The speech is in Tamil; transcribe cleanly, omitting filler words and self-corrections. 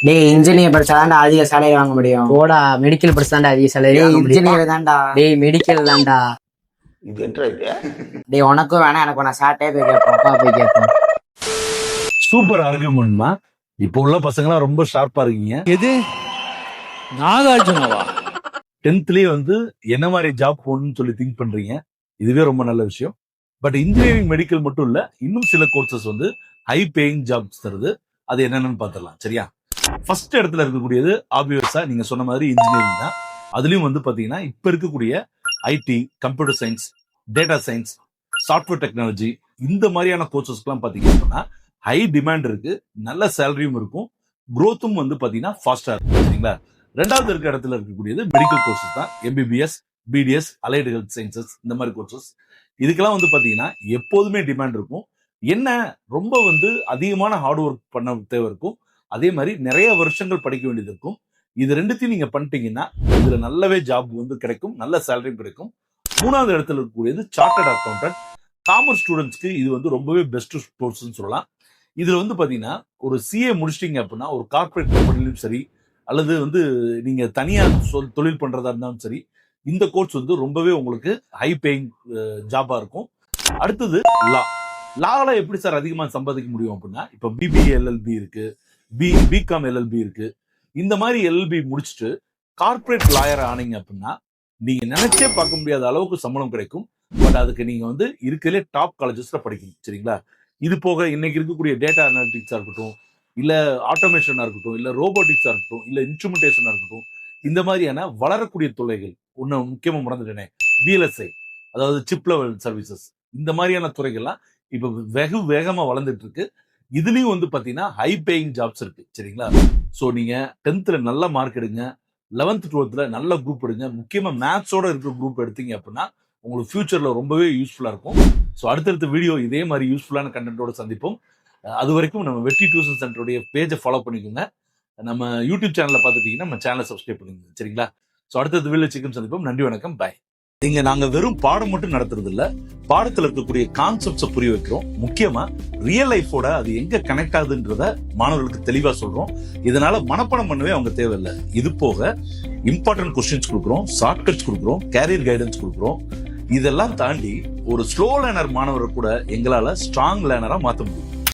டேய் இன்ஜினியர் படிச்சாதான்டா அதிக சேலரி வாங்க முடியும். போடா, மெடிக்கல் படிச்சுதான்டா அதிக சேலரி வாங்க முடியும். இன்ஜினியர் தான்டா. டேய் மெடிக்கல் தான்டா. இது என்ன இது? டேய் உனக்கும் வேணா எனக்கு நான் சாட்டே போய் கேட்போம். அப்பா போய் கேட்போம். சூப்பர் ஆர்குமெண்ட்மா. இப்போ உள்ள பசங்களாம் ரொம்ப ஷார்ப்பா இருக்கீங்க. எது நாகார்ஜுனவா? 10th வந்து என்ன மாதிரி ஜாப் போகணும்னு சொல்லி திங்க் பண்றீங்க. இதுவே ரொம்ப நல்ல விஷயம். பட் இன்ஜினியரிங் மெடிக்கல் மட்டும் இல்ல, இன்னும் சில கோர்சஸ் வந்து ஹை பேயிங் ஜாப்ஸ் தருது. அது என்னன்னு பார்த்துடலாம். சரியா? ஃபர்ஸ்ட் இடத்துல இருக்கக்கூடியது ஆப்வியஸா நீங்க சொன்ன மாதிரி இன்ஜினியரிங் தான். அதுலயும் வந்து பாத்தீங்கன்னா இப்ப இருக்கக்கூடிய IT, computer science, data science, software technology இந்த மாதிரியான கோர்சஸ்க்குலாம் பாத்தீங்க அப்படின்னா ஹை டிமாண்ட் இருக்கு, நல்ல சேலரியும் இருக்கும், growth-உம் வந்து பாத்தீங்கன்னா ஃபாஸ்டா இருக்கும். சரிங்களா? ரெண்டாவது இருக்க இடத்துல இருக்கக்கூடியது மெடிக்கல் கோர்சஸ் தான். MBBS, BDS, allied health sciences இந்த மாதிரி கோர்சஸ். இதுக்கெல்லாம் வந்து பாத்தீங்கன்னா எப்போதுமே டிமாண்ட் இருக்கும். என்ன ரொம்ப வந்து அதிகமான ஹார்ட் ஒர்க் பண்ண தேவை இருக்கும். அதே மாதிரி நிறைய வருஷங்கள் படிக்க வேண்டியது இருக்கும். இது ரெண்டுத்தையும் நீங்க பண்ணிட்டீங்கன்னா இதுல நல்லாவே ஜாப் வந்து கிடைக்கும், நல்ல சேலரியும் கிடைக்கும். மூணாவது இடத்துல இருக்கக்கூடியது சார்ட்டர்ட் அக்கௌண்டன்ட். காமர்ஸ் ஸ்டூடெண்ட்ஸ்க்கு இது வந்து ரொம்பவே பெஸ்ட் கோர்ஸ்னு சொல்லலாம். இதுல வந்து பாத்தீங்கன்னா ஒரு சிஏ முடிச்சிட்டீங்க அப்படின்னா ஒரு கார்பரேட் கம்பெனிலும் சரி, அல்லது வந்து நீங்க தனியா தொழில் பண்றதா இருந்தாலும் சரி, இந்த கோர்ஸ் வந்து ரொம்பவே உங்களுக்கு ஹை பேயிங் ஜாபா இருக்கும். அடுத்தது லா. லால எப்படி சார் அதிகமா சம்பாதிக்க முடியும் அப்படின்னா, இப்ப பிபிஏ எல்எல்பி இருக்கு, பிகாம் எல்எல்பி இருக்கு. இந்த மாதிரி எல்எல்பி முடிச்சுட்டு கார்பரேட் லாயர் ஆனீங்க அப்படின்னா நீங்க நினைச்சே பார்க்க முடியாத அளவுக்கு சம்பளம் கிடைக்கும். பட் அதுக்கு நீங்க வந்து இருக்கலே டாப் காலேஜஸ்ல படிக்கணும். சரிங்களா? இது போக இன்னைக்கு இருக்கக்கூடிய டேட்டா அனாலிட்டிக்ஸா இருக்கட்டும், இல்ல ஆட்டோமேஷனா இருக்கட்டும், இல்ல ரோபோட்டிக்ஸா இருக்கட்டும், இல்ல இன்ஸ்ட்ருமெண்டேஷனா இருக்கட்டும், இந்த மாதிரியான வளரக்கூடிய துறைகள் ஒன்னு முக்கியமா மறந்துட்டேனே, விஎல்எஸ்ஐ, அதாவது சிப் லெவல் சர்வீசஸ், இந்த மாதிரியான துறைகள்லாம் இப்ப வெகு வேகமா வளர்ந்துட்டு இருக்கு. இதுலயும் வந்து பாத்தீங்கன்னா ஹை பேயிங் ஜாப்ஸ் இருக்கு. சரிங்களா? சோ நீங்க 10th நல்ல மார்க் எடுங்க, 11th 12th நல்ல குரூப் எடுங்க. முக்கியமா மேத்ஸோட இருக்கிற குரூப் எடுத்தீங்க அப்படின்னா உங்களுக்கு ஃபியூச்சர்ல ரொம்பவே யூஸ்ஃபுல்லா இருக்கும். ஸோ அடுத்தடுத்த வீடியோ இதே மாதிரி யூஸ்ஃபுல்லான கண்டென்ட்டோட சந்திப்போம். அது வரைக்கும் நம்ம வெற்றி டியூஷன் சென்டருடைய பேஜை ஃபாலோ பண்ணிக்கோங்க. நம்ம யூடியூப் சேனலை பார்த்துட்டீங்கன்னா நம்ம சேனலை சப்ஸ்கிரைப் பண்ணுங்க. சரிங்களா? ஸோ அடுத்தது வீடியோ சீக்கிரம் சந்திப்போம். நன்றி, வணக்கம், பாய். இங்க நாங்க வெறும் பாடம் மட்டும் நடத்துறது இல்ல, பாடத்துல இருக்கக்கூடிய கான்செப்ட்ஸை புரிய வைக்கிறோம். முக்கியமா ரியல் லைஃபோட அது எங்க கனெக்ட் ஆகுதுன்றத மாணவர்களுக்கு தெளிவா சொல்றோம். இதனால மனப்பாடம் பண்ணவே அவங்க தேவையில்லை. இது போக இம்பார்ட்டன்ட் கொஸ்டின்ஸ் கொடுக்குறோம், ஷார்ட்கட்ஸ் கொடுக்குறோம், கேரியர் கைடன்ஸ் கொடுக்குறோம். இதெல்லாம் தாண்டி ஒரு ஸ்லோ லேர்னர் மாணவரை கூட எங்களால ஸ்ட்ராங் லேர்னரா மாற்ற முடியும்.